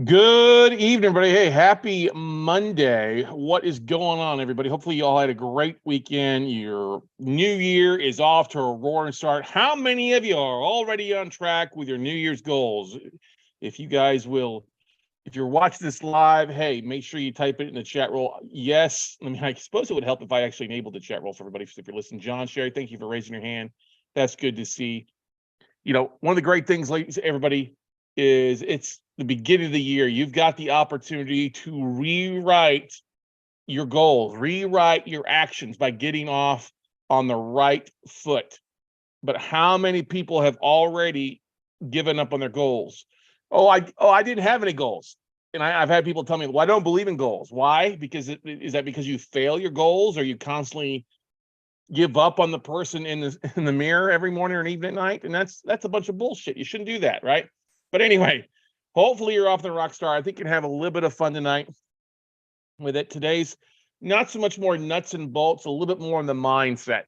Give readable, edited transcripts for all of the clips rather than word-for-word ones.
Good evening, everybody. Hey, happy Monday. What is going on, everybody? Hopefully, you all had a great weekend. Your new year is off to a roaring start. How many of you are already on track with your New Year's goals? If you guys will, if you're watching this live, hey, make sure you type it in the chat roll. Yes, I mean, I suppose it would help if I actually enabled the chat roll for everybody. If you're listening, John, Sherry, thank you for raising your hand. That's good to see. You know, one of the great things, ladies, everybody, is it's the beginning of the year. You've got the opportunity to rewrite your goals, rewrite your actions by getting off on the right foot. But how many people have already given up on their goals? I didn't have any goals. And I've had people tell me, well, I don't believe in goals. Why? Because is that because you fail your goals, or you constantly give up on the person in the mirror every morning or evening at night? And that's a bunch of bullshit. You shouldn't do that, right? But anyway, hopefully you're off the rock star. I think you can have a little bit of fun tonight with it. Today's not so much more nuts and bolts, a little bit more in the mindset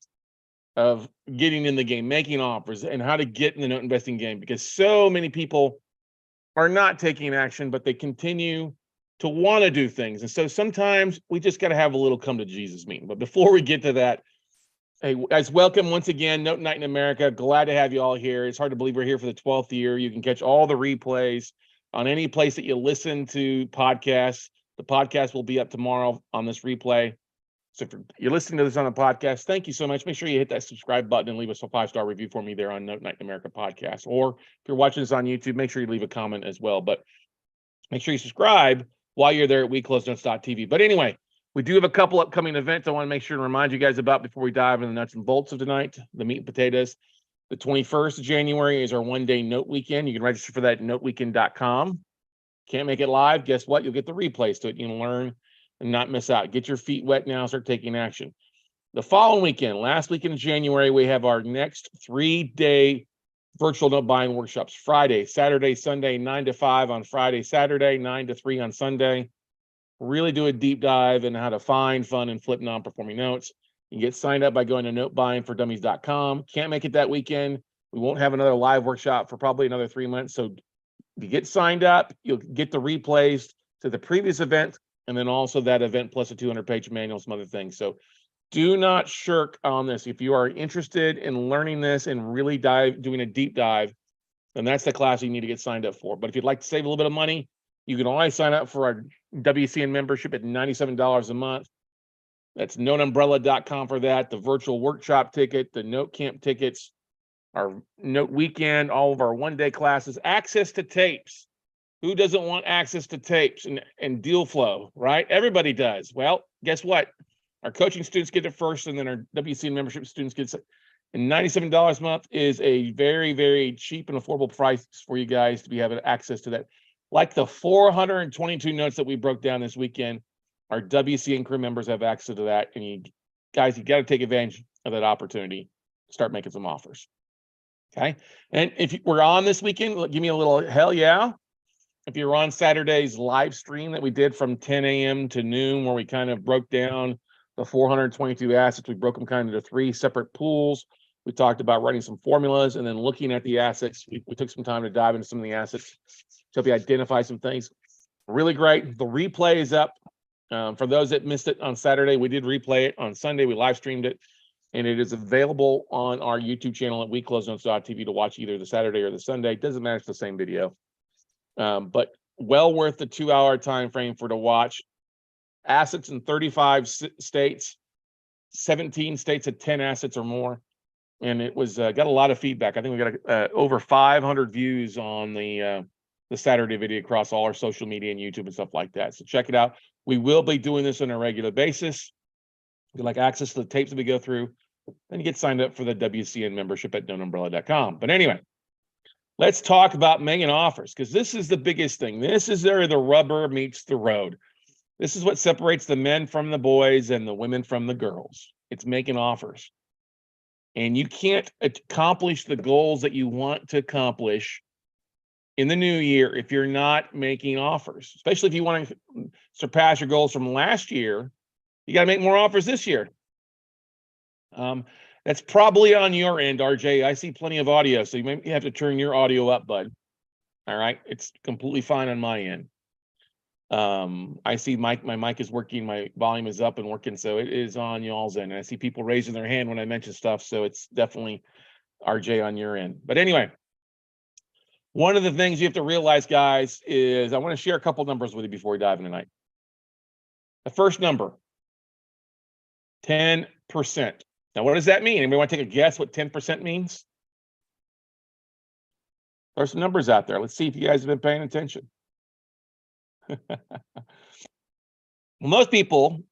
of getting in the game, making offers, and how to get in the note investing game, because so many people are not taking action, but they continue to want to do things. And so sometimes we just got to have a little come to Jesus meeting. But before we get to that, hey, guys, welcome once again, Note Night in America. Glad to have you all here. It's hard to believe we're here for the 12th year. You can catch all the replays on any place that you listen to podcasts. The podcast will be up tomorrow on this replay. So if you're listening to this on a podcast, thank you so much. Make sure you hit that subscribe button and leave us a 5-star review for me there on Note Night in America podcast. Or if you're watching this on YouTube, make sure you leave a comment as well. But make sure you subscribe while you're there at WeCloseNotes.tv. But anyway, we do have a couple upcoming events I want to make sure to remind you guys about before we dive into the nuts and bolts of tonight, the meat and potatoes. The 21st of January is our one-day note weekend. You can register for that at noteweekend.com. Can't make it live? Guess what? You'll get the replays to it. You can learn and not miss out. Get your feet wet now. Start taking action. The following weekend, last weekend in January, we have our next 3-day virtual note buying workshops. Friday, Saturday, Sunday, 9 to 5 on Friday, Saturday, 9 to 3 on Sunday. Really do a deep dive into how to find, fund, and flip non-performing notes. You can get signed up by going to notebuyingfordummies.com. Can't make it that weekend. We won't have another live workshop for probably another 3 months. So if you get signed up, you'll get the replays to the previous event, and then also that event plus a 200-page manual, some other things. So do not shirk on this. If you are interested in learning this and really doing a deep dive, then that's the class you need to get signed up for. But if you'd like to save a little bit of money, you can always sign up for our WCN membership at $97 a month. That's noteumbrella.com for that. The virtual workshop ticket, the note camp tickets, our note weekend, all of our one-day classes, access to tapes. Who doesn't want access to tapes and deal flow, right? Everybody does. Well, guess what? Our coaching students get it first, and then our WCN membership students get it. And $97 a month is a very, very cheap and affordable price for you guys to be having access to that. Like the 422 notes that we broke down this weekend, our WCN crew members have access to that. And you got to take advantage of that opportunity. Start making some offers. Okay. And if we're on this weekend, give me a little hell yeah. If you're on Saturday's live stream that we did from 10 a.m. to noon, where we kind of broke down the 422 assets, we broke them kind of into 3 separate pools. We talked about writing some formulas and then looking at the assets. We took some time to dive into some of the assets to help you identify some things. Really great. The replay is up. For those that missed it on Saturday, we did replay it on Sunday. We live streamed it, and it is available on our YouTube channel at WeCloseNotes.tv to watch either the Saturday or the Sunday. It doesn't matter, it's the same video. But well worth the 2-hour time frame for to watch. Assets in 35 states, 17 states at 10 assets or more. And it was got a lot of feedback. I think we got over 500 views on the Saturday video across all our social media and YouTube and stuff like that. So check it out. We will be doing this on a regular basis. If you'd like access to the tapes that we go through, then you get signed up for the WCN membership at noteumbrella.com. But anyway, let's talk about making offers, because this is the biggest thing. This is where the rubber meets the road. This is what separates the men from the boys and the women from the girls. It's making offers. And you can't accomplish the goals that you want to accomplish in the new year if you're not making offers, especially if you want to surpass your goals from last year. You got to make more offers this year. That's probably on your end, RJ. I see plenty of audio, so you may have to turn your audio up, bud. All right. It's completely fine on my end. I see my mic is working, my volume is up and working, so it is on y'all's end. And I see people raising their hand when I mention stuff, so it's definitely RJ on your end. But anyway, one of the things you have to realize, guys, is I want to share a couple numbers with you before we dive in tonight. The first number, 10%. Now, what does that mean? Anybody want to take a guess what 10% means? There's some numbers out there. Let's see if you guys have been paying attention. Well, most people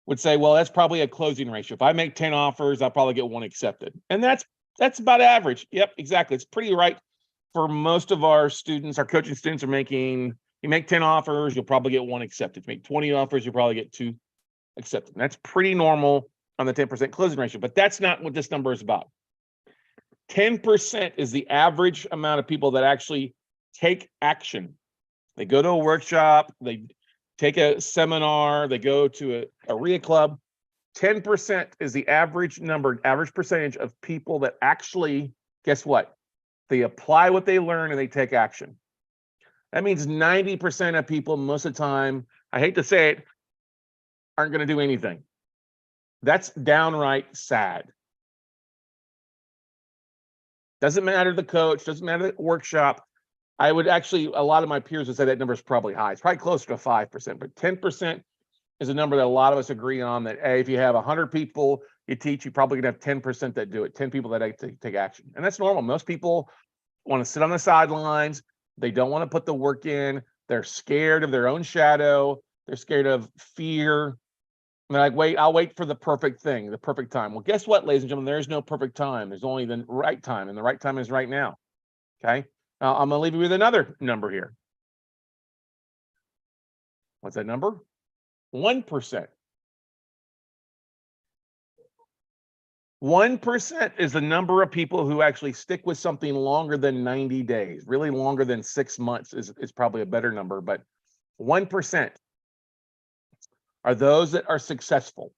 would say, well, that's probably a closing ratio. If I make 10 offers, I'll probably get one accepted. And that's about average. Yep, exactly. It's pretty right for most of our students. Our coaching students are making, you make 10 offers, you'll probably get one accepted. If you make 20 offers, you'll probably get 2 accepted. And that's pretty normal on the 10% closing ratio, but that's not what this number is about. 10% is the average amount of people that actually take action. They go to a workshop, they take a seminar, they go to a RIA club. 10% is the average number, average percentage of people that actually, guess what? They apply what they learn and they take action. That means 90% of people most of the time, I hate to say it, aren't going to do anything. That's downright sad. Doesn't matter the coach, doesn't matter the workshop. I would actually, a lot of my peers would say that number is probably high. It's probably closer to 5%, but 10% is a number that a lot of us agree on, that hey, if you have 100 people you teach, you probably gonna have 10% that do it, 10 people that take action. And that's normal. Most people want to sit on the sidelines. They don't want to put the work in. They're scared of their own shadow. They're scared of fear. And they're like, wait, I'll wait for the perfect thing, the perfect time. Well, guess what, ladies and gentlemen? There's no perfect time. There's only the right time, and the right time is right now. Okay. Now, I'm going to leave you with another number here. What's that number? 1%. 1% is the number of people who actually stick with something longer than 90 days. Really longer than 6 months is probably a better number, but 1% are those that are successful.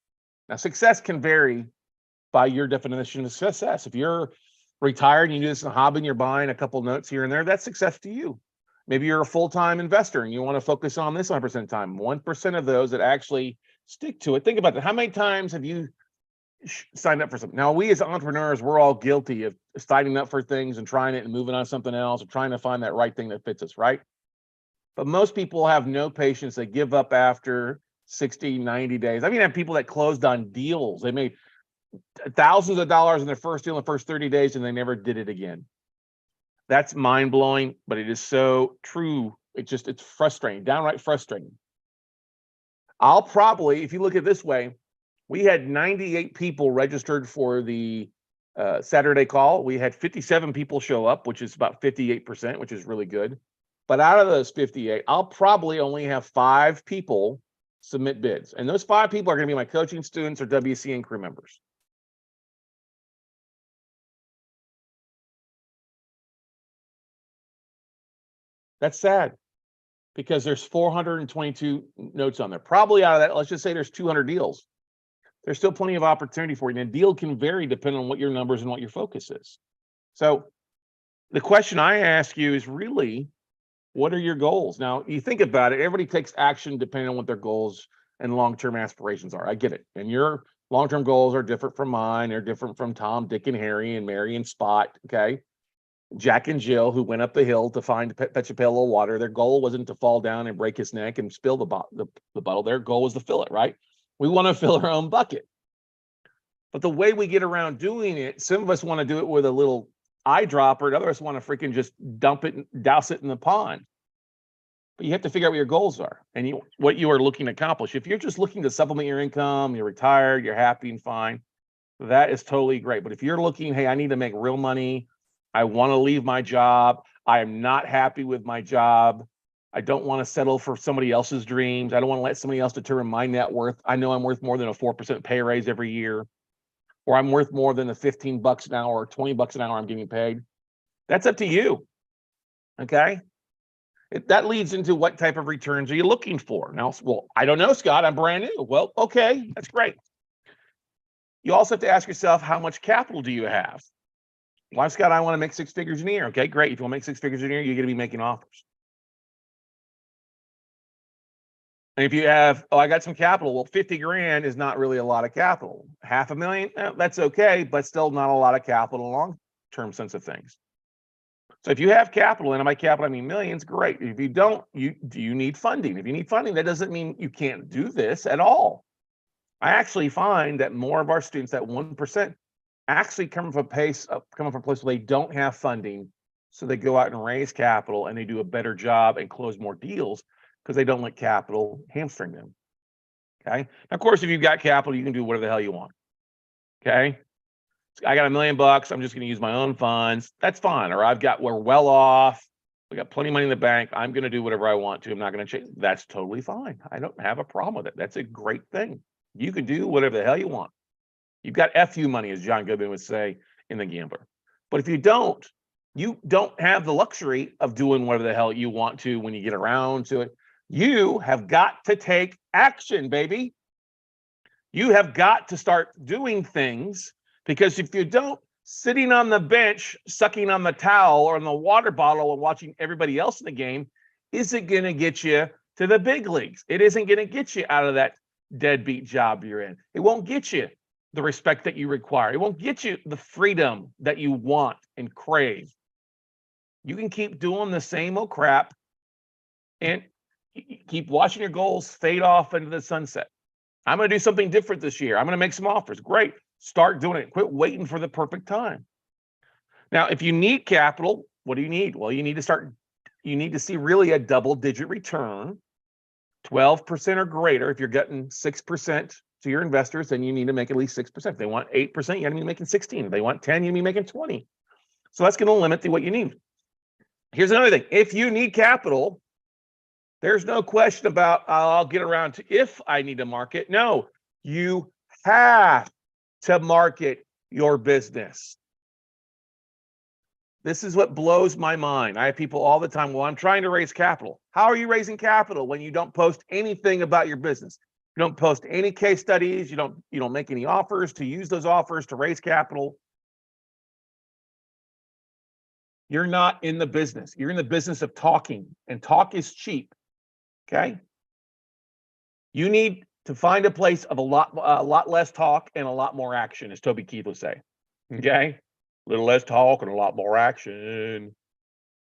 Now, success can vary by your definition of success. If you're retired and you do this in a hobby and you're buying a couple notes here and there, that's success to you. Maybe you're a full-time investor and you want to focus on this 100% of the time. 1% of those that actually stick to it. Think about that. How many times have you signed up for something? Now, we as entrepreneurs, we're all guilty of signing up for things and trying it and moving on to something else, or trying to find that right thing that fits us, right? But most people have no patience. They give up after 60, 90 days. I mean, I have people that closed on deals. They made thousands of dollars in their first deal in the first 30 days and they never did it again. That's mind-blowing, but it is so true. It's frustrating, downright frustrating. I'll probably, if you look at it this way, we had 98 people registered for the Saturday call. We had 57 people show up, which is about 58%, which is really good. But out of those 58, I'll probably only have 5 people submit bids. And those 5 people are going to be my coaching students or WCN crew members. That's sad, because there's 422 notes on there. Probably out of that, let's just say there's 200 deals. There's still plenty of opportunity for you. And a deal can vary depending on what your numbers and what your focus is. So the question I ask you is really, what are your goals? Now, you think about it, everybody takes action depending on what their goals and long-term aspirations are. I get it. And your long-term goals are different from mine. They're different from Tom, Dick, and Harry, and Mary, and Spot, okay? Jack and Jill, who went up the hill to fetch a pail of water. Their goal wasn't to fall down and break his neck and spill the bottle. Their goal was to fill it, right? We want to fill our own bucket. But the way we get around doing it, some of us want to do it with a little eyedropper, and others want to freaking just dump it and douse it in the pond. But you have to figure out what your goals are and what you are looking to accomplish. If you're just looking to supplement your income, you're retired, you're happy and fine, that is totally great. But if you're looking, hey, I need to make real money, I want to leave my job, I am not happy with my job, I don't want to settle for somebody else's dreams, I don't want to let somebody else determine my net worth, I know I'm worth more than a 4% pay raise every year, or I'm worth more than the 15 bucks an hour or 20 bucks an hour I'm getting paid. That's up to you. Okay. That leads into what type of returns are you looking for? Now, well, I don't know, Scott, I'm brand new. Well, okay, that's great. You also have to ask yourself, how much capital do you have? Why, Scott, I want to make 6 figures in a year. Okay, great. If you want to make 6 figures in a year, you're going to be making offers. And if you have, oh, I got some capital. Well, 50 grand is not really a lot of capital. $500,000, that's okay, but still not a lot of capital in a long-term sense of things. So if you have capital, and by capital I mean millions, great. If you don't, do you need funding? If you need funding, that doesn't mean you can't do this at all. I actually find that more of our students, that 1%, actually come from a place where they don't have funding, so they go out and raise capital and they do a better job and close more deals because they don't let capital hamstring them. Okay. Now, of course, if you've got capital, you can do whatever the hell you want. Okay. I got $1 million. I'm just going to use my own funds. That's fine. Or we're well off. We got plenty of money in the bank. I'm going to do whatever I want to. I'm not going to change. That's totally fine. I don't have a problem with it. That's a great thing. You can do whatever the hell you want. You've got FU money, as John Goodman would say in The Gambler. But if you don't have the luxury of doing whatever the hell you want to when you get around to it. You have got to take action, baby. You have got to start doing things, because if you don't, sitting on the bench, sucking on the towel or on the water bottle and watching everybody else in the game isn't going to get you to the big leagues. It isn't going to get you out of that deadbeat job you're in. It won't get you the respect that you require. It won't get you the freedom that you want and crave. You can keep doing the same old crap and keep watching your goals fade off into the sunset. I'm going to do something different this year. I'm going to make some offers. Great. Start doing it. Quit waiting for the perfect time. Now, if you need capital, what do you need? Well, you need to see really a double-digit return, 12% or greater. If you're getting 6% to your investors, then you need to make at least 6%. If they want 8%, you got to be making 16. If they want 10, you need to be making 20. So that's going to limit what you need. Here's another thing. If you need capital, there's no question about I'll get around to if I need to market. No, you have to market your business. This is what blows my mind. I have people all the time, well, I'm trying to raise capital. How are you raising capital when you don't post anything about your business? You don't post any case studies. You don't make any offers to use those offers to raise capital. You're not in the business. You're in the business of talking, and talk is cheap. Okay. You need to find a place of a lot less talk and a lot more action, as Toby Keith would say. Okay. A little less talk and a lot more action.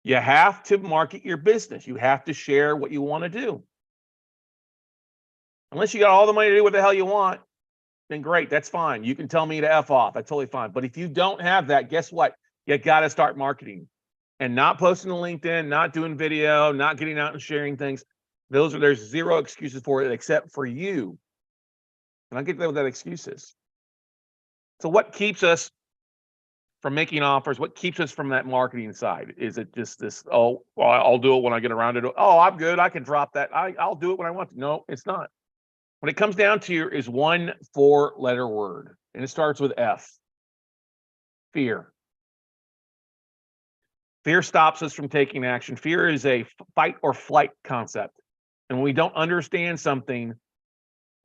You have to market your business. You have to share what you want to do. Unless you got all the money to do what the hell you want, then great. That's fine. You can tell me to F off. That's totally fine. But if you don't have that, guess what? You got to start marketing and not posting to LinkedIn, not doing video, not getting out and sharing things. There's zero excuses for it except for you. And I'll get to what that excuse is. So what keeps us from making offers? What keeps us from that marketing side? Is it just this, oh, well, I'll do it when I get around to it. Oh, I'm good. I can drop that. I'll do it when I want to. No, it's not. What it comes down to is one 4-letter word, and it starts with F. Fear. Fear stops us from taking action. Fear is a fight or flight concept. And when we don't understand something,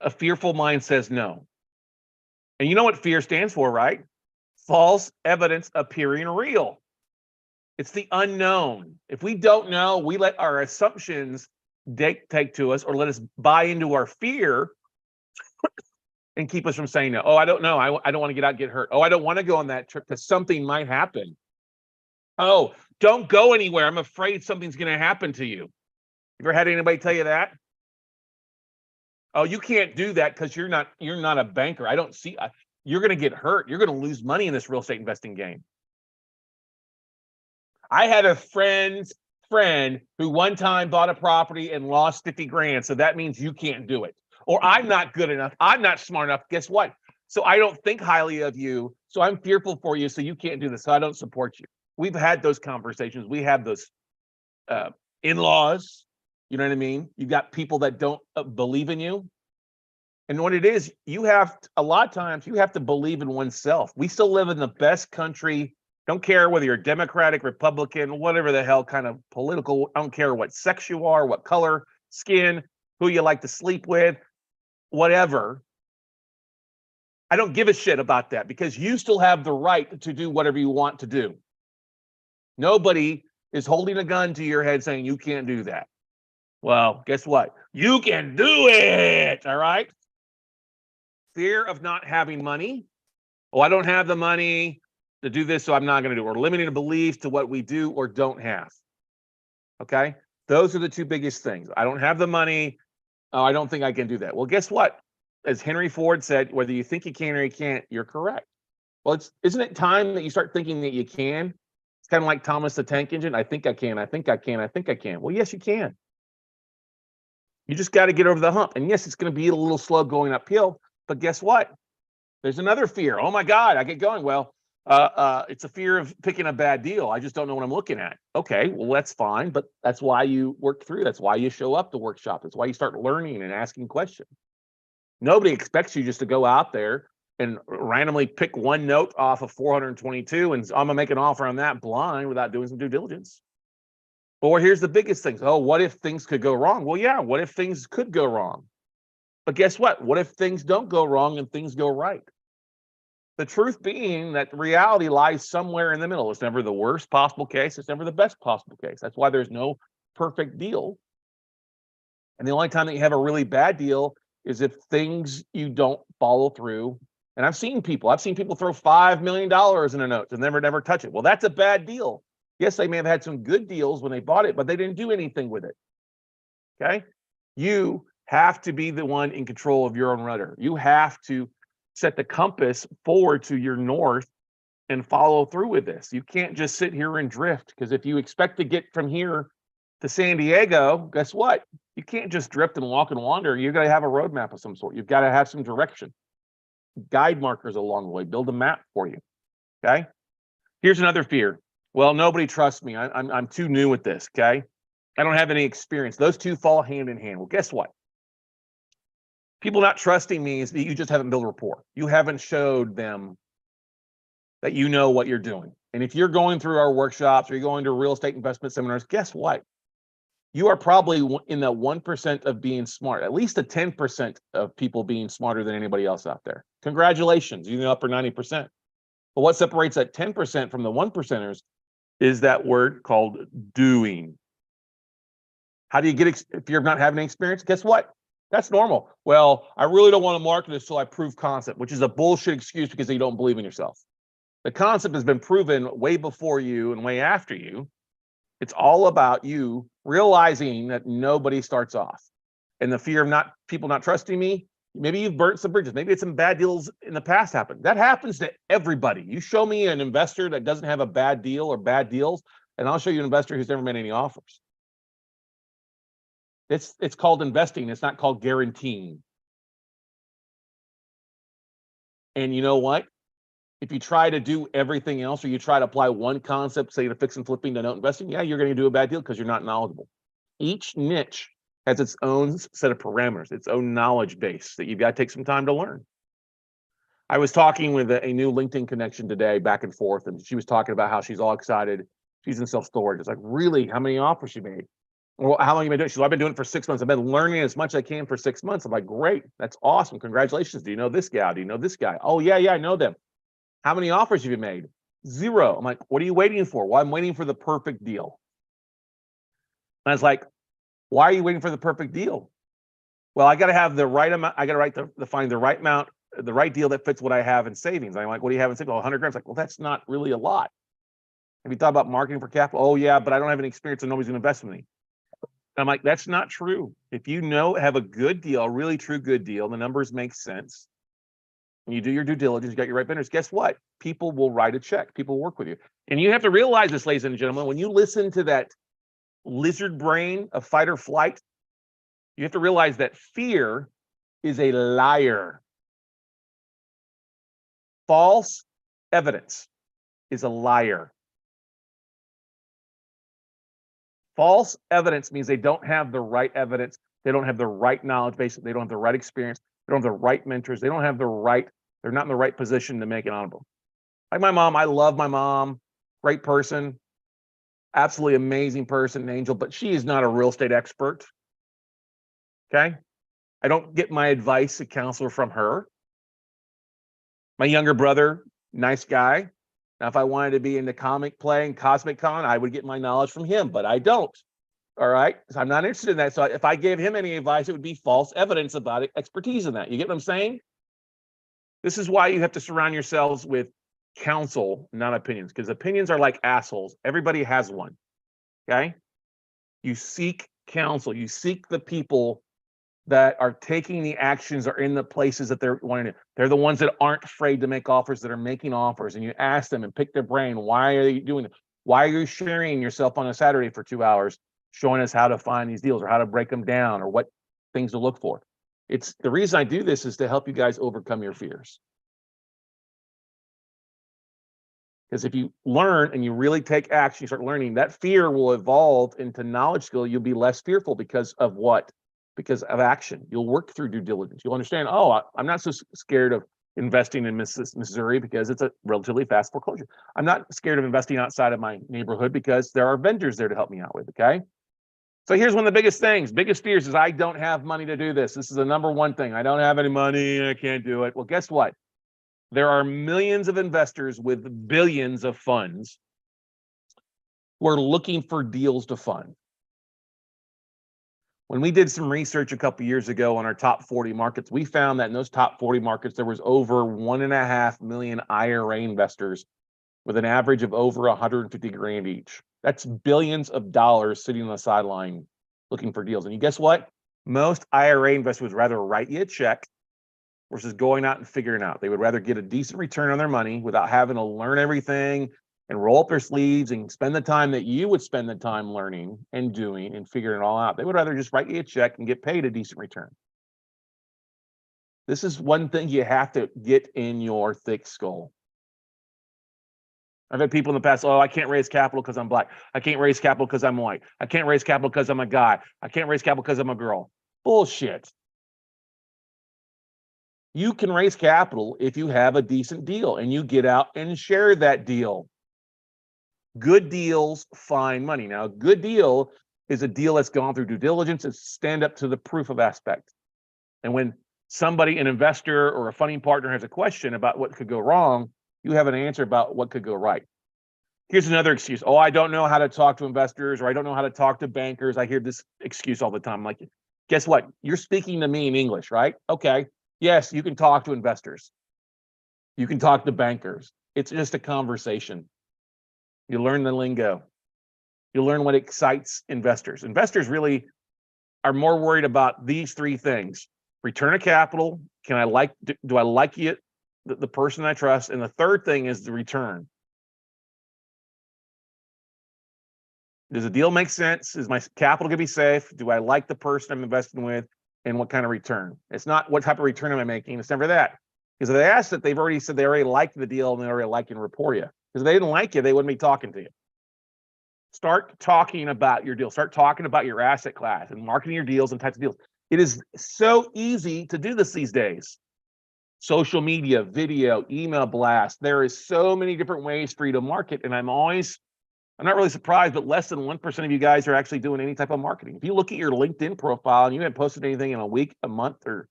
a fearful mind says no. And you know what fear stands for, right? False evidence appearing real. It's the unknown. If we don't know, we let our assumptions dictate to us, or let us buy into our fear and keep us from saying no. Oh, I don't know. I don't want to get out and get hurt. Oh, I don't want to go on that trip because something might happen. Oh, don't go anywhere. I'm afraid something's going to happen to you. You ever had anybody tell you that? Oh, you can't do that because you're not a banker. I don't see. You're going to get hurt. You're going to lose money in this real estate investing game. I had a friend who one time bought a property and lost 50 grand. So that means you can't do it. Or I'm not good enough. I'm not smart enough. Guess what? So I don't think highly of you. So I'm fearful for you. So you can't do this. So I don't support you. We've had those conversations. We have those in-laws. You know what I mean? You've got people that don't believe in you. And what it is, a lot of times you have to believe in oneself. We still live in the best country. Don't care whether you're Democratic, Republican, whatever the hell kind of political, I don't care what sex you are, what color, skin, who you like to sleep with, whatever. I don't give a shit about that because you still have the right to do whatever you want to do. Nobody is holding a gun to your head saying you can't do that. Well, guess what? You can do it. All right. Fear of not having money. Oh, I don't have the money to do this, so I'm not going to do it. Or limiting beliefs to what we do or don't have. Okay. Those are the two biggest things. I don't have the money. Oh, I don't think I can do that. Well, guess what? As Henry Ford said, whether you think you can or you can't, you're correct. Well, isn't it time that you start thinking that you can? It's kind of like Thomas the Tank Engine. I think I can. I think I can. I think I can. Well, yes, you can. You just got to get over the hump. And yes, it's going to be a little slow going uphill. But guess what? There's another fear. Oh my God, I get going. Well, it's a fear of picking a bad deal. I just don't know what I'm looking at. Okay, well, that's fine. But that's why you work through. That's why you show up to workshop. That's why you start learning and asking questions. Nobody expects you just to go out there and randomly pick one note off of 422 and I'm gonna make an offer on that blind without doing some due diligence. Or here's the biggest thing. Oh, what if things could go wrong? Well, yeah, what if things could go wrong? But guess what? What if things don't go wrong and things go right? The truth being that reality lies somewhere in the middle. It's never the worst possible case. It's never the best possible case. That's why there's no perfect deal. And the only time that you have a really bad deal is if things you don't follow through. And I've seen people throw $5 million in a note and never touch it. Well, that's a bad deal. Yes, they may have had some good deals when they bought it, but they didn't do anything with it. Okay. You have to be the one in control of your own rudder. You have to set the compass forward to your north and follow through with this. You can't just sit here and drift, because if you expect to get from here to San Diego, guess what? You can't just drift and walk and wander. You're going to have a roadmap of some sort. You've got to have some direction, guide markers along the way, build a map for you. Okay. Here's another fear. Well, nobody trusts me. I'm too new at this. Okay. I don't have any experience. Those two fall hand in hand. Well, guess what? People not trusting me is that you just haven't built rapport. You haven't showed them that you know what you're doing. And if you're going through our workshops or you're going to real estate investment seminars, guess what? You are probably in the 1% of being smart, at least the 10% of people being smarter than anybody else out there. Congratulations, you're in the upper 90%. But what separates that 10% from the 1%ers is that word called doing. How do you get, if you're not having any experience, guess what? That's normal. Well, I really don't want to market this till I prove concept, which is a bullshit excuse because you don't believe in yourself. The concept has been proven way before you and way after you. It's all about you realizing that nobody starts off. And the fear of people not trusting me, maybe you've burnt some bridges. Maybe it's some bad deals in the past happened. That happens to everybody. You show me an investor that doesn't have a bad deal or bad deals, and I'll show you an investor who's never made any offers. It's called investing. It's not called guaranteeing. And you know what? If you try to do everything else, or you try to apply one concept, say to fix and flipping to note investing, yeah, you're going to do a bad deal because you're not knowledgeable. Each niche has its own set of parameters, its own knowledge base that you've got to take some time to learn. I was talking with a new LinkedIn connection today, back and forth, and she was talking about how she's all excited. She's in self-storage. It's like, really? How many offers she made? Well, how long have you been doing it? She's like, I've been doing it for 6 months. I've been learning as much as I can for 6 months. I'm like, great. That's awesome. Congratulations. Do you know this guy? Do you know this guy? Oh, yeah, I know them. How many offers have you made? 0. I'm like, what are you waiting for? Well, I'm waiting for the perfect deal. And I was like, why are you waiting for the perfect deal? Well, I got to have the right amount. I got to find the right amount, the right deal that fits what I have in savings. I'm like, what do you have in savings? Well, 100 grand. Like, well, that's not really a lot. Have you thought about marketing for capital? Oh, yeah, but I don't have any experience and nobody's going to invest in me. I'm like, that's not true. If you have a good deal, a really true good deal, the numbers make sense, and you do your due diligence, you got your right vendors, guess what? People will write a check. People will work with you. And you have to realize this, ladies and gentlemen, when you listen to that lizard brain of fight or flight, you have to realize that fear is a liar. False evidence is a liar. False evidence means they don't have the right evidence. They don't have the right knowledge base. They don't have the right experience. They don't have the right mentors. They don't have the right, they're not in the right position to make it honorable. Like my mom, I love my mom, great person, absolutely amazing person, an angel, but she is not a real estate expert. Okay. I don't get my advice and counselor from her. My younger brother, nice guy. Now, if I wanted to be into comic play and Cosmic Con, I would get my knowledge from him, but I don't. All right. So I'm not interested in that. So if I gave him any advice, it would be false evidence about expertise in that. You get what I'm saying? This is why you have to surround yourselves with counsel, not opinions, because opinions are like assholes. Everybody has one. Okay. You seek counsel. You seek the people that are taking the actions or in the places that they're wanting to. They're the ones that aren't afraid to make offers, that are making offers, and you ask them and pick their brain. Why are you doing it? Why are you sharing yourself on a Saturday for 2 hours, showing us how to find these deals or how to break them down or what things to look for? It's the reason I do this is to help you guys overcome your fears. Because if you learn and you really take action, you start learning, that fear will evolve into knowledge skill. You'll be less fearful because of what? Because of action. You'll work through due diligence. You'll understand, oh, I'm not so scared of investing in Missouri because it's a relatively fast foreclosure. I'm not scared of investing outside of my neighborhood because there are vendors there to help me out with, okay? So here's one of the biggest things, biggest fears is I don't have money to do this. This is the number one thing. I don't have any money, I can't do it. Well, guess what? There are millions of investors with billions of funds who are looking for deals to fund. When we did some research a couple years ago on our top 40 markets, we found that in those top 40 markets, there was over 1.5 million IRA investors with an average of over 150 grand each. That's billions of dollars sitting on the sideline looking for deals. And you guess what? Most IRA investors would rather write you a check versus going out and figuring out. They would rather get a decent return on their money without having to learn everything and roll up their sleeves and spend the time that you would spend the time learning and doing and figuring it all out. They would rather just write you a check and get paid a decent return. This is one thing you have to get in your thick skull. I've had people in the past, oh, I can't raise capital because I'm black. I can't raise capital because I'm white. I can't raise capital because I'm a guy. I can't raise capital because I'm a girl. Bullshit. You can raise capital if you have a decent deal and you get out and share that deal. Good deals find money. Now, a good deal is a deal that's gone through due diligence. It's stand up to the proof of aspect. And when somebody, an investor or a funding partner has a question about what could go wrong, you have an answer about what could go right. Here's another excuse. Oh, I don't know how to talk to investors, or I don't know how to talk to bankers. I hear this excuse all the time. I'm like, guess what? You're speaking to me in English, right? Okay. Yes, you can talk to investors. You can talk to bankers. It's just a conversation. You learn the lingo. You learn what excites investors. Investors really are more worried about these three things: return of capital. Do I like you, the person I trust? And the third thing is the return. Does the deal make sense? Is my capital going to be safe? Do I like the person I'm investing with? And what kind of return? It's not what type of return am I making. It's never that. Because if they asked it, they've already said they already like the deal and they already like and rapport you. Because if they didn't like you, they wouldn't be talking to you. Start talking about your deal. Start talking about your asset class and marketing your deals and types of deals. It is so easy to do this these days. Social media, video, email blast. There is so many different ways for you to market. And I'm not really surprised, but less than 1% of you guys are actually doing any type of marketing. If you look at your LinkedIn profile and you haven't posted anything in a week, a month, or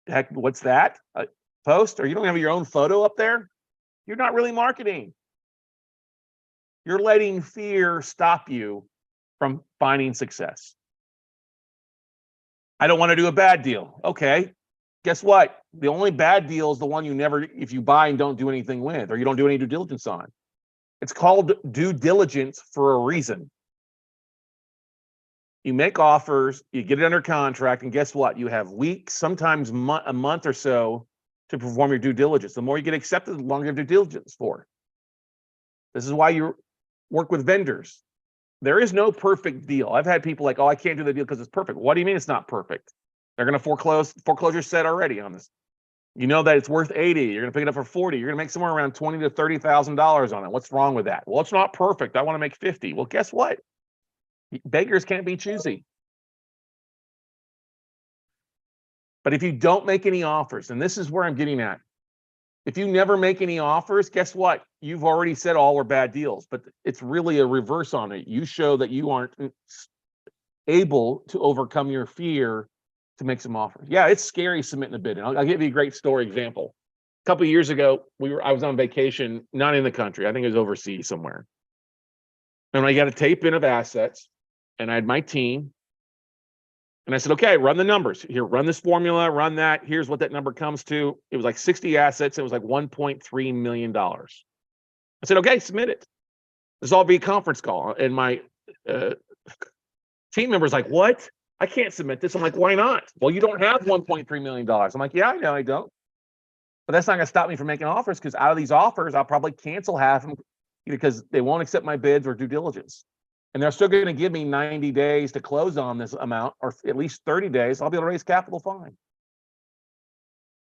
heck, what's that? A post, or you don't have your own photo up there, you're not really marketing. You're letting fear stop you from finding success. I don't want to do a bad deal. Okay. Guess what? The only bad deal is the one you never, if you buy and don't do anything with, or you don't do any due diligence on. It's called due diligence for a reason. You make offers, you get it under contract, and guess what? You have weeks, sometimes a month or so to perform your due diligence. The more you get accepted, the longer you have due diligence for. This is why you work with vendors. There is no perfect deal. I've had people like, oh, I can't do the deal because it's perfect. What do you mean it's not perfect? They're going to foreclosure set already on this. You know that it's worth 80. You're going to pick it up for 40. You're going to make somewhere around $20,000 to $30,000 on it. What's wrong with that? Well, it's not perfect. I want to make 50. Well, guess what? Beggars can't be choosy. But if you don't make any offers, and this is where I'm getting at, if you never make any offers, guess what? You've already said all were bad deals, but it's really a reverse on it. You show that you aren't able to overcome your fear to make some offers. Yeah, it's scary submitting a bid. And I'll give you a great story example. A couple of years ago, I was on vacation, not in the country. I think it was overseas somewhere. And I got a tape in of assets, and I had my team. And I said, okay, run the numbers. Here, run this formula, run that. Here's what that number comes to. It was like 60 assets. It was like $1.3 million. I said, okay, submit it. This all be a conference call. And my team member's like, what? I can't submit this. I'm like, why not? Well, you don't have $1.3 million. I'm like, yeah, I know I don't. But that's not going to stop me from making offers, because out of these offers, I'll probably cancel half of them because they won't accept my bids or due diligence. And they're still going to give me 90 days to close on this amount, or at least 30 days. I'll be able to raise capital fine,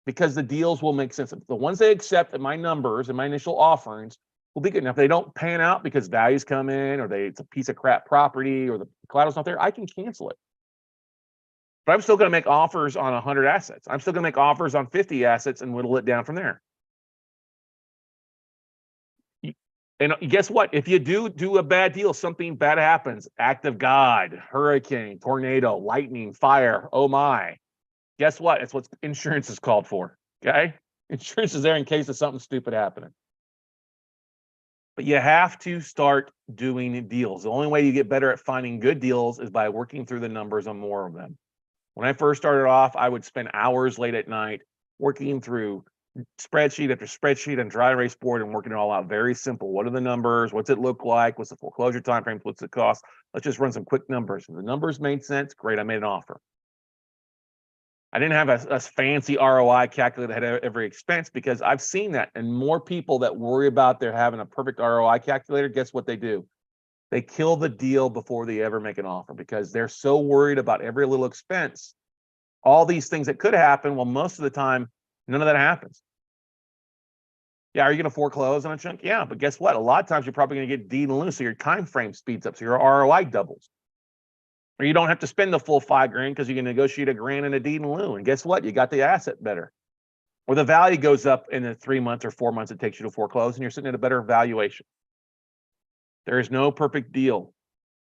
because the deals will make sense. The ones they accept at my numbers and my initial offerings will be good enough. If they don't pan out because values come in, or it's a piece of crap property, or the collateral's not there, I can cancel it. But I'm still going to make offers on 100 assets. I'm still going to make offers on 50 assets and whittle it down from there. And guess what? If you do a bad deal, something bad happens. Act of God, hurricane, tornado, lightning, fire. Oh my. Guess what? It's what insurance is called for. Okay? Insurance is there in case of something stupid happening. But you have to start doing deals. The only way you get better at finding good deals is by working through the numbers on more of them. When I first started off, I would spend hours late at night working through spreadsheet after spreadsheet and dry erase board and working it all out. Very simple. What are the numbers? What's it look like? What's the foreclosure time frame? What's the cost? Let's just run some quick numbers. If the numbers made sense, great, I made an offer. I didn't have a fancy ROI calculator that had every expense, because I've seen that. And more people that worry about they're having a perfect ROI calculator, guess what they do? They kill the deal before they ever make an offer, because they're so worried about every little expense, all these things that could happen. Well, most of the time, none of that happens. Yeah, are you going to foreclose on a chunk? Yeah, but guess what? A lot of times you're probably going to get deed in lieu, so your time frame speeds up, so your ROI doubles. Or you don't have to spend the full $5,000 because you can negotiate $1,000 in a deed in lieu, and guess what? You got the asset better. Or the value goes up in the 3 months or 4 months it takes you to foreclose, and you're sitting at a better valuation. There is no perfect deal.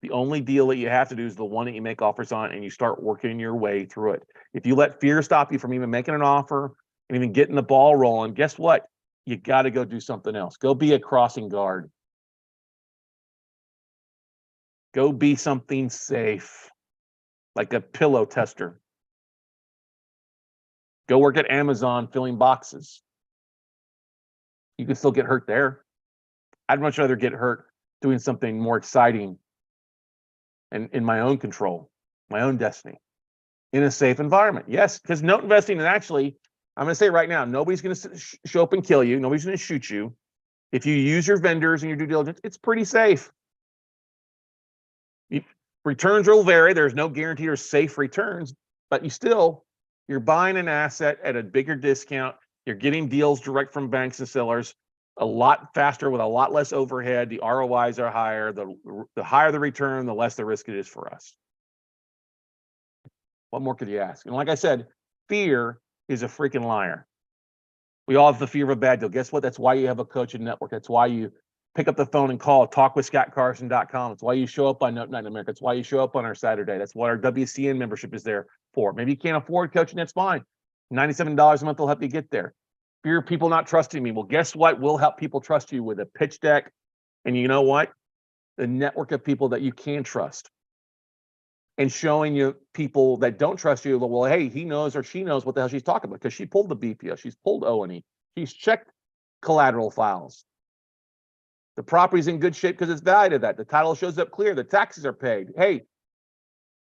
The only deal that you have to do is the one that you make offers on, and you start working your way through it. If you let fear stop you from even making an offer and even getting the ball rolling, guess what? You got to go do something else. Go be a crossing guard. Go be something safe, like a pillow tester. Go work at Amazon filling boxes. You can still get hurt there. I'd much rather get hurt doing something more exciting and in my own control, my own destiny, in a safe environment. Yes, because note investing is actually, I'm going to say right now, nobody's going to show up and kill you. Nobody's going to shoot you. If you use your vendors and your due diligence, it's pretty safe. Returns will vary. There's no guarantee or safe returns, but you're buying an asset at a bigger discount. You're getting deals direct from banks and sellers a lot faster with a lot less overhead. The ROIs are higher. The higher the return, the less the risk it is for us. What more could you ask? And like I said, fear is a freaking liar. We all have the fear of a bad deal. Guess what? That's why you have a coaching network. That's why you pick up the phone and call, talkwithscottcarson.com. It's why you show up on Note Night in America. It's why you show up on our Saturday. That's what our WCN membership is there for. Maybe you can't afford coaching, that's fine. $97 a month will help you get there. Fear of people not trusting me. Well, guess what? We'll help people trust you with a pitch deck. And you know what? The network of people that you can trust. And showing you people that don't trust you, well, hey, he knows or she knows what the hell she's talking about, because she pulled the BPO, she's pulled O&E, she's checked collateral files. The property's in good shape because it's valued at that. The title shows up clear. The taxes are paid. Hey,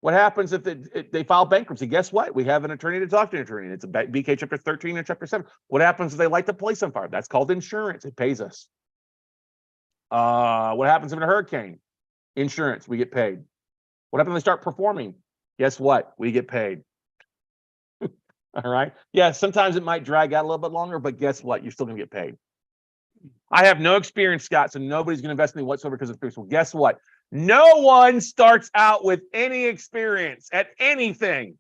what happens if they file bankruptcy? Guess what? We have an attorney to talk to an attorney. It's a BK Chapter 13 and Chapter 7. What happens if they light the place on fire? That's called insurance. It pays us. What happens if in a hurricane? Insurance. We get paid. What happens when they start performing? Guess what? We get paid. All right. Yeah, sometimes it might drag out a little bit longer, but guess what? You're still going to get paid. I have no experience, Scott, so nobody's going to invest in me whatsoever because of experience. Well, guess what? No one starts out with any experience at anything.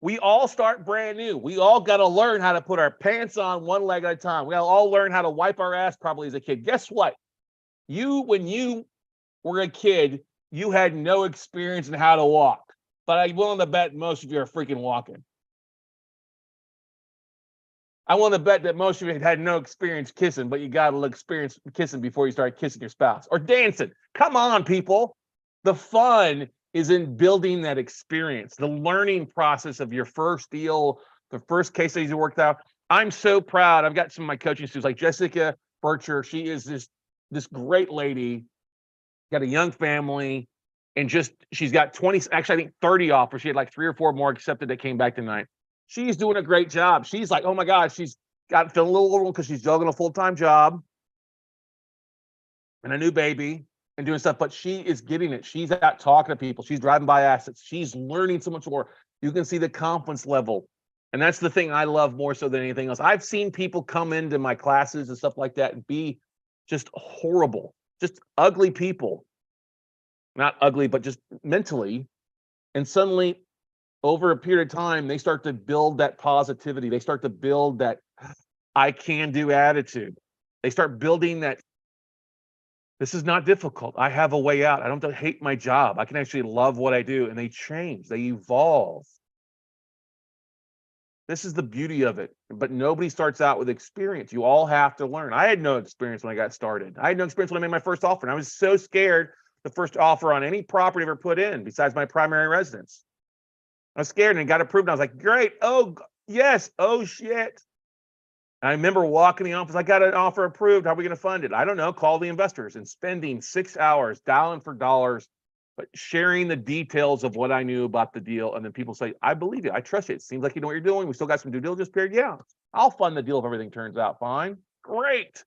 We all start brand new. We all got to learn how to put our pants on one leg at a time. We all learn how to wipe our ass probably as a kid. Guess what? When you were a kid, you had no experience in how to walk. But I'm willing to bet most of you are freaking walking. I want to bet that most of you had no experience kissing, but you got to experience kissing before you start kissing your spouse or dancing. Come on, people. The fun is in building that experience, the learning process of your first deal, the first case studies you worked out. I'm so proud. I've got some of my coaching students like Jessica Bircher. She is this great lady, got a young family, and she's got 20, actually I think 30 offers. She had like 3 or 4 more accepted that came back tonight. She's doing a great feeling She's like, oh my God, she's feeling a little overwhelmed because she's juggling a full-time job and a new baby and doing stuff, but she is getting it. She's out talking to people. She's driving by assets. She's learning so much more. You can see the confidence level. And that's the thing I love more so than anything else. I've seen people come into my classes and stuff like that and be just horrible, just ugly people. Not ugly, but just mentally. And suddenly, over a period of time, they start to build that positivity. They start to build that I can do attitude. They start building that this is not difficult. I have a way out. I don't have to hate my job. I can actually love what I do. And they change, they evolve. This is the beauty of it. But nobody starts out with experience. You all have to learn. I had no experience when I got started. I had no experience when I made my first offer. And I was so scared the first offer on any property I ever put in besides my primary residence. I was scared and it got approved. And I was like, great. Oh, yes. Oh, shit. And I remember walking in the office. I got an offer approved. How are we going to fund it? I don't know. Call the investors and spending 6 hours dialing for dollars, but sharing the details of what I knew about the deal. And then people say, I believe you. I trust you. It seems like you know what you're doing. We still got some due diligence period. Yeah, I'll fund the deal if everything turns out fine. Great.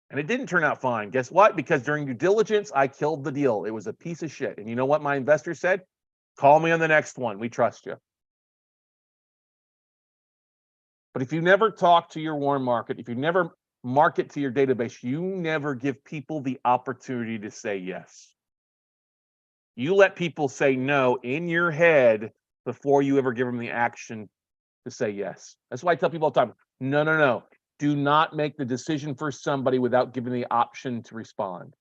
And it didn't turn out fine. Guess what? Because during due diligence, I killed the deal. It was a piece of shit. And you know what my investor said? Call me on the next one. We trust you. But if you never talk to your warm market, if you never market to your database, you never give people the opportunity to say yes. You let people say no in your head before you ever give them the action to say yes. That's why I tell people all the time, no. Do not make the decision for somebody without giving the option to respond.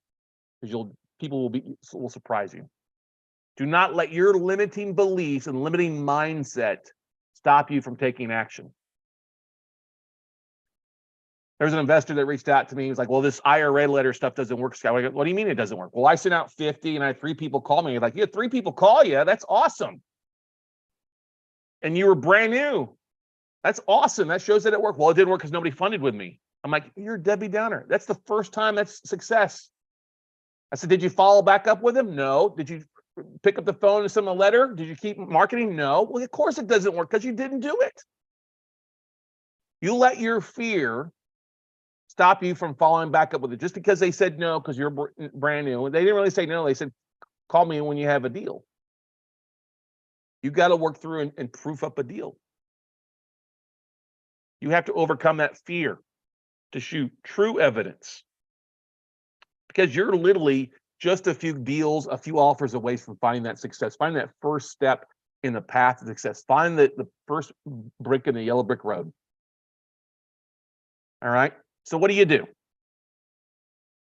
Because people will surprise you. Do not let your limiting beliefs and limiting mindset stop you from taking action. There's an investor that reached out to me. He was like, well, this IRA letter stuff doesn't work, Scott. I go, what do you mean it doesn't work? Well, I sent out 50 and I had 3 people call me. Like, you had 3 people call you? That's awesome. And you were brand new. That's awesome. That shows that it worked. Well, it didn't work because nobody funded with me. I'm like, you're a Debbie Downer. That's the first time that's success. I said, did you follow back up with him? No. Did you pick up the phone and send him a letter? Did you keep marketing? No. Well, of course it doesn't work because you didn't do it. You let your fear stop you from following back up with it just because they said no because you're brand new. They didn't really say no. They said, call me when you have a deal. You got to work through and proof up a deal. You have to overcome that fear to shoot true evidence because you're literally just a few deals, a few offers away from finding that success, finding that first step in the path to success, find the first brick in the yellow brick road. All right. So what do you do?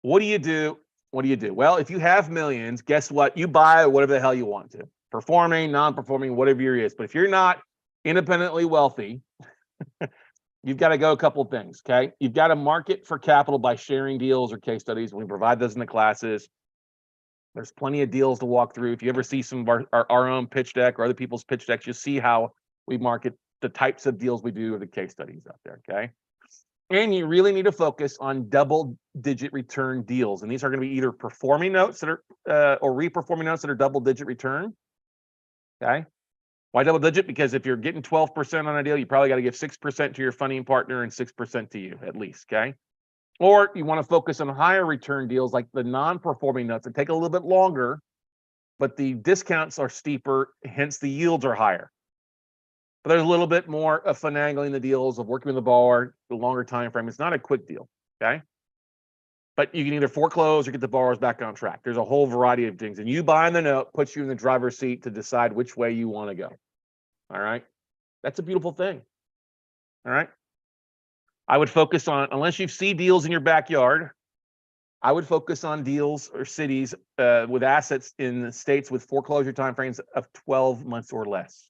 What do you do? What do you do? Well, if you have millions, guess what? You buy whatever the hell you want to. Performing, non-performing, whatever your is. But if you're not independently wealthy, you've got to go a couple of things, okay? You've got to market for capital by sharing deals or case studies. We provide those in the classes. There's plenty of deals to walk through. If you ever see some of our own pitch deck or other people's pitch decks, you'll see how we market the types of deals we do or the case studies out there, okay? And you really need to focus on double-digit return deals. And these are going to be either performing notes that are or reperforming notes that are double-digit return. Okay. Why double-digit? Because if you're getting 12% on a deal, you probably got to give 6% to your funding partner and 6% to you at least. Okay. Or you want to focus on higher return deals like the non-performing notes that take a little bit longer, but the discounts are steeper, hence the yields are higher. But there's a little bit more of finagling the deals, of working with the borrower, the longer time frame. It's not a quick deal, okay? But you can either foreclose or get the borrowers back on track. There's a whole variety of things. And you buying the note puts you in the driver's seat to decide which way you want to go, all right? That's a beautiful thing, all right? I would focus on, unless you see deals in your backyard, I would focus on deals or cities with assets in the states with foreclosure timeframes of 12 months or less.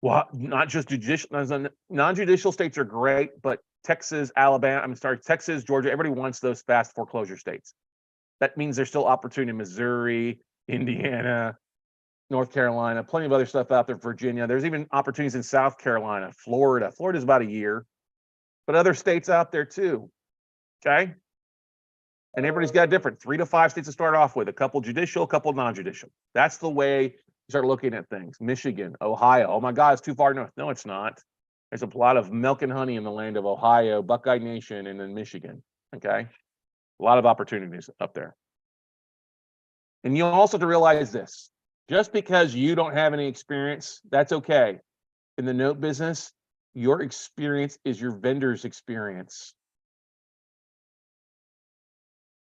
Well, not just judicial, non-judicial states are great, but Texas, Alabama, Texas, Georgia, everybody wants those fast foreclosure states. That means there's still opportunity in Missouri, Indiana, North Carolina, plenty of other stuff out there, Virginia. There's even opportunities in South Carolina, Florida. Florida's about a year, but other states out there too. Okay. And everybody's got different 3 to 5 states to start off with, a couple judicial, a couple non-judicial. That's the way you start looking at things. Michigan, Ohio. Oh my God, it's too far north. No, it's not. There's a lot of milk and honey in the land of Ohio, Buckeye Nation, and then Michigan. Okay. A lot of opportunities up there. And you also have to realize this, just because you don't have any experience, that's okay. In the note business, your experience is your vendor's experience.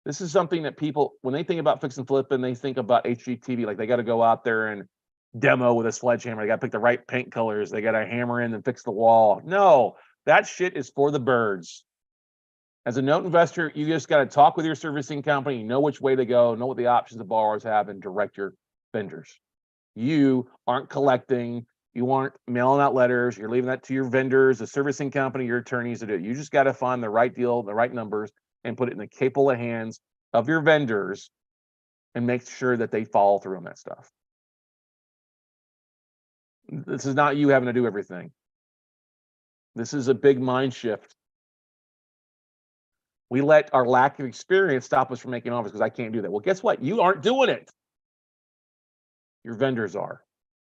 This is something that people, when they think about fix and flipping, they think about HGTV, like they got to go out there and demo with a sledgehammer. They got to pick the right paint colors. They got to hammer in and fix the wall. No, that shit is for the birds. As a note investor, you just got to talk with your servicing company, know which way to go, know what the options the borrowers have, and direct your vendors. You aren't collecting, you aren't mailing out letters, you're leaving that to your vendors, the servicing company, your attorneys to do it. You just got to find the right deal, the right numbers, and put it in the capable hands of your vendors and make sure that they follow through on that stuff. This is not you having to do everything. This is a big mind shift. We let our lack of experience stop us from making offers because I can't do that. Well, guess what? You aren't doing it. Your vendors are.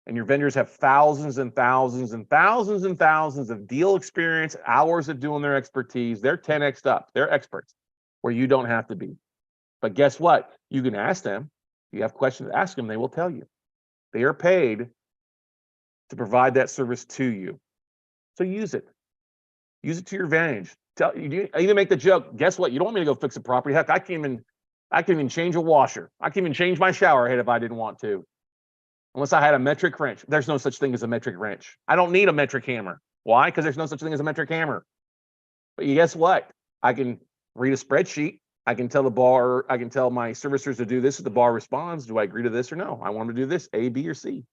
And your vendors have thousands and thousands and thousands and thousands of deal experience, hours of doing their expertise. They're 10x'd up. They're experts where you don't have to be. But guess what? You can ask them. If you have questions, ask them. They will tell you. They are paid to provide that service to you. So use it. Use it to your advantage. I even make the joke. Guess what? You don't want me to go fix a property. Heck, I can even change a washer. I can even change my shower head if I didn't want to. Unless I had a metric wrench. There's no such thing as a metric wrench. I don't need a metric hammer. Why? Because there's no such thing as a metric hammer. But you guess what? I can read a spreadsheet. I can tell the borrower, I can tell my servicers to do this if the borrower responds. Do I agree to this or no? I want them to do this, A, B, or C.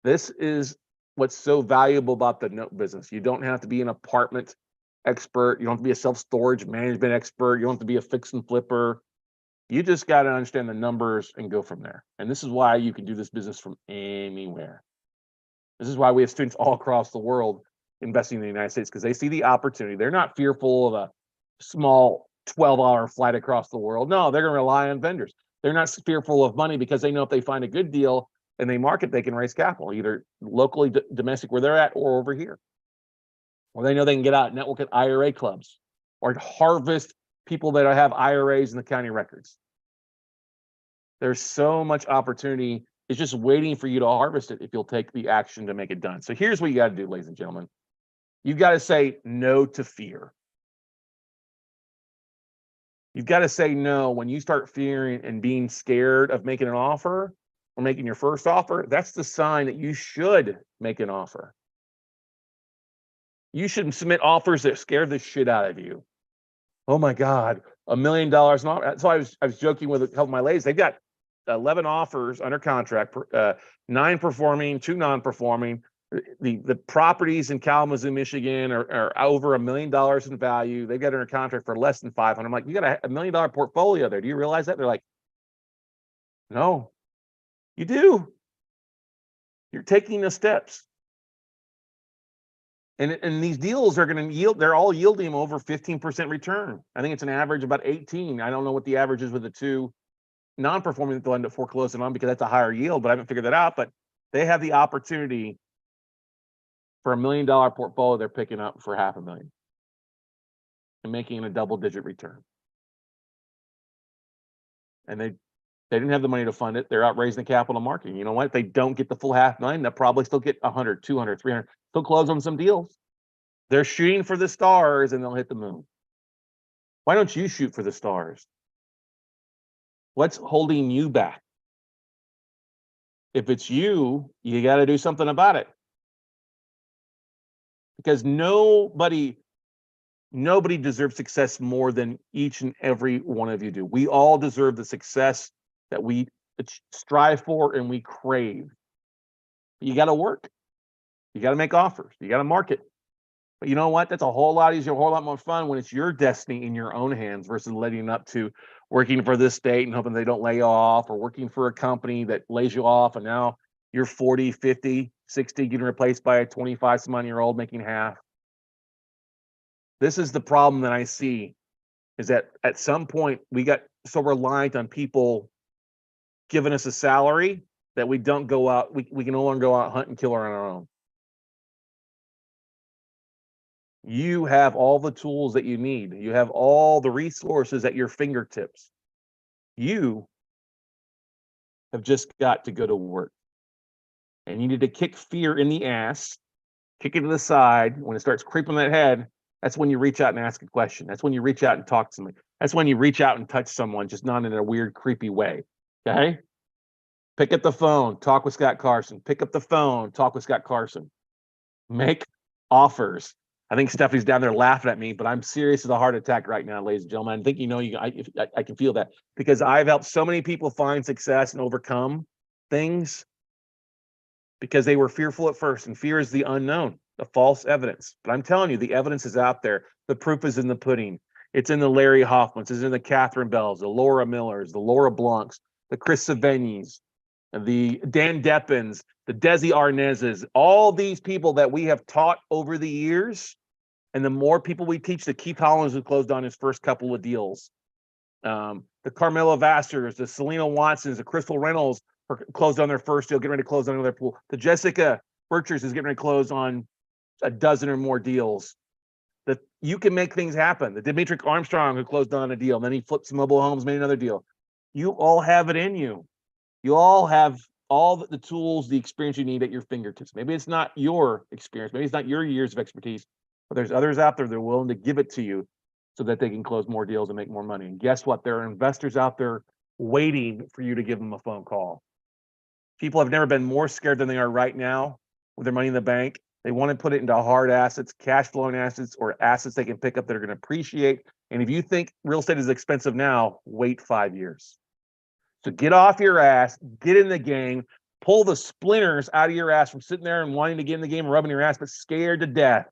This is what's so valuable about the note business. You don't have to be an apartment expert. You don't have to be a self-storage management expert. You don't have to be a fix and flipper. You just got to understand the numbers and go from there. And this is why you can do this business from anywhere. This is why we have students all across the world investing in the United States, because they see the opportunity. They're not fearful of a small 12-hour flight across the world. No, they're going to rely on vendors. They're not fearful of money because they know if they find a good deal and they market, they can raise capital, either locally, domestic where they're at, or over here. Or they know they can get out, network at IRA clubs, or harvest people that have IRAs in the county records. There's so much opportunity. It's just waiting for you to harvest it if you'll take the action to make it done. So here's what you got to do, ladies and gentlemen. You've got to say no to fear. You've got to say no when you start fearing and being scared of making an offer or making your first offer. That's the sign that you should make an offer. You shouldn't submit offers that scare the shit out of you. Oh my God, $1 million. So I was joking with a couple of my ladies. They've got 11 offers under contract, 9 performing, 2 non-performing. The properties in Kalamazoo, Michigan are over $1 million in value. They got under contract for less than 500. I'm like, you got a $1 million portfolio there. Do you realize that? They're like, no, you do. You're taking the steps. And these deals are going to yield, they're all yielding over 15% return. I think it's an average about 18. I don't know what the average is with the 2 non-performing that they'll end up foreclosing on, because that's a higher yield, but I haven't figured that out. But they have the opportunity for $1 million portfolio they're picking up for $500,000 and making a double-digit return. And they didn't have the money to fund it. They're out raising the capital marketing. You know what? If they don't get the full $500,000, they'll probably still get 100, 200, 300. They'll close on some deals. They're shooting for the stars and they'll hit the moon. Why don't you shoot for the stars? What's holding you back? If it's you, you got to do something about it. Because nobody deserves success more than each and every one of you do. We all deserve the success that we strive for and we crave, You got to work. You got to make offers. You got to market. But you know what? That's a whole lot easier, a whole lot more fun when it's your destiny in your own hands versus letting up to working for this state and hoping they don't lay you off, or working for a company that lays you off and now you're 40, 50, 60, getting replaced by a 25-some-odd-year-old making half. This is the problem that I see, is that at some point we got so reliant on people giving us a salary that we don't go out, we can no longer go out, hunt and kill on our own. You have all the tools that you need. You have all the resources at your fingertips. You have just got to go to work. And you need to kick fear in the ass, kick it to the side. When it starts creeping that head, that's when you reach out and ask a question. That's when you reach out and talk to somebody. That's when you reach out and touch someone, just not in a weird, creepy way. Okay? Pick up the phone, talk with Scott Carson. Pick up the phone, talk with Scott Carson. Make offers. I think Stephanie's down there laughing at me, but I'm serious as a heart attack right now, ladies and gentlemen. I think I can feel that, because I've helped so many people find success and overcome things because they were fearful at first, and fear is the unknown, the false evidence. But I'm telling you, the evidence is out there. The proof is in the pudding. It's in the Larry Hoffmans, it's in the Catherine Bells, the Laura Millers, the Laura Blancs, the Chris Savenis, the Dan Deppins, the Desi Arnazes, all these people that we have taught over the years. And the more people we teach, the Keith Hollins, who closed on his first couple of deals, the Carmela Vassars, the Selena Watsons, the Crystal Reynolds closed on their first deal, getting ready to close on another pool. The Jessica Birchers is getting ready to close on a dozen or more deals. That you can make things happen. The Dimitri Armstrong, who closed on a deal, and then he flipped some mobile homes, made another deal. You all have it in you. You all have all the tools, the experience you need at your fingertips. Maybe it's not your experience. Maybe it's not your years of expertise, but there's others out there that are willing to give it to you so that they can close more deals and make more money. And guess what? There are investors out there waiting for you to give them a phone call. People have never been more scared than they are right now with their money in the bank. They want to put it into hard assets, cash flowing assets, or assets they can pick up that are going to appreciate. And if you think real estate is expensive now, wait 5 years. So get off your ass, get in the game, pull the splinters out of your ass from sitting there and wanting to get in the game and rubbing your ass, but scared to death.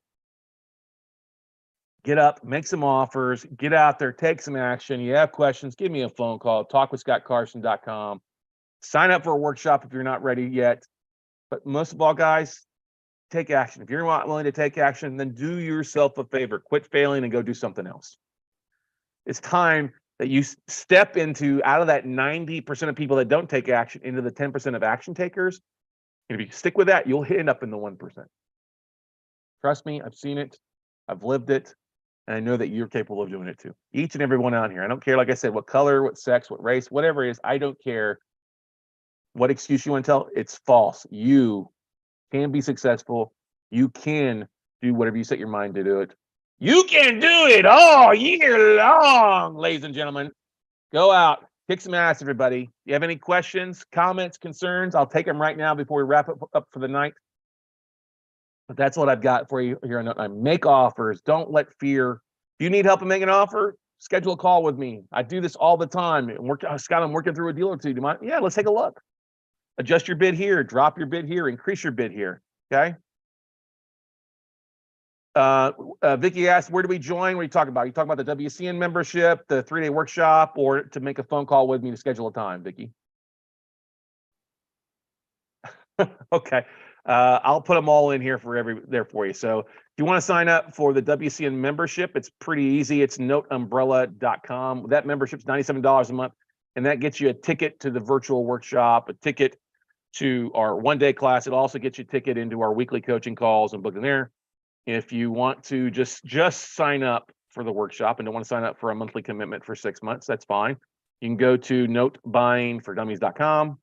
Get up, make some offers, get out there, take some action. You have questions, give me a phone call, talkwithscottcarson.com. Sign up for a workshop if you're not ready yet. But most of all, guys, take action. If you're not willing to take action, then do yourself a favor. Quit failing and go do something else. It's time that you step into, out of that 90% of people that don't take action, into the 10% of action takers. And if you stick with that, you'll end up in the 1%. Trust me, I've seen it, I've lived it, and I know that you're capable of doing it too. Each and every one out here. I don't care, like I said, what color, what sex, what race, whatever it is, I don't care what excuse you want to tell. It's false. You can be successful. You can do whatever you set your mind to do it. You can do it all year long, ladies and gentlemen. Go out, kick some ass, everybody. You have any questions, comments, concerns? I'll take them right now before we wrap up for the night. But that's what I've got for you here. I make offers. Don't let fear. If you need help in making an offer, schedule a call with me. I do this all the time. Scott, I'm working through a deal or two. Do you mind? Yeah, let's take a look. Adjust your bid here, drop your bid here, increase your bid here. Okay. Vicky asked, where do we join? What are you talking about? You talking about the WCN membership, the 3-day workshop, or to make a phone call with me to schedule a time, Vicky? Okay. I'll put them all in here for you. So if you want to sign up for the WCN membership, it's pretty easy. It's noteumbrella.com. That membership's $97 a month, and that gets you a ticket to the virtual workshop, a ticket to our 1-day class. It also gets you a ticket into our weekly coaching calls and book in there. If you want to just sign up for the workshop and don't want to sign up for a monthly commitment for 6 months, that's fine. You can go to notebuyingfordummies.com.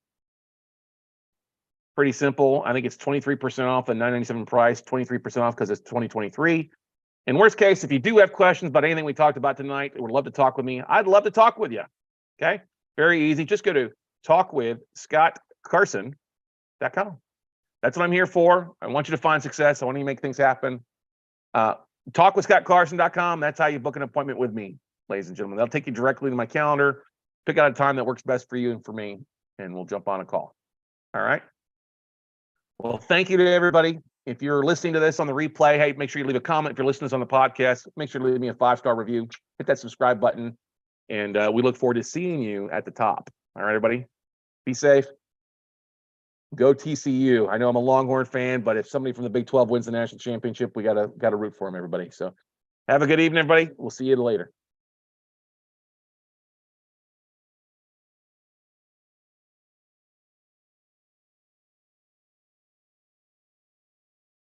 Pretty simple. I think it's 23% off the $997 price, 23% off because it's 2023. In worst case, if you do have questions about anything we talked about tonight, would love to talk with me, I'd love to talk with you. Okay? Very easy. Just go to talkwithscottcarson.com. That's what I'm here for. I want you to find success. I want you to make things happen. Talkwithscottcarson.com. That's how you book an appointment with me, ladies and gentlemen. They'll take you directly to my calendar, pick out a time that works best for you and for me, and we'll jump on a call. All right. Well, thank you to everybody. If you're listening to this on the replay, hey, make sure you leave a comment. If you're listening to this on the podcast, make sure to leave me a 5-star review. Hit that subscribe button. And we look forward to seeing you at the top. All right, everybody. Be safe. Go TCU. I know I'm a Longhorn fan, but if somebody from the Big 12 wins the national championship, we gotta root for them, everybody. So have a good evening, everybody. We'll see you later.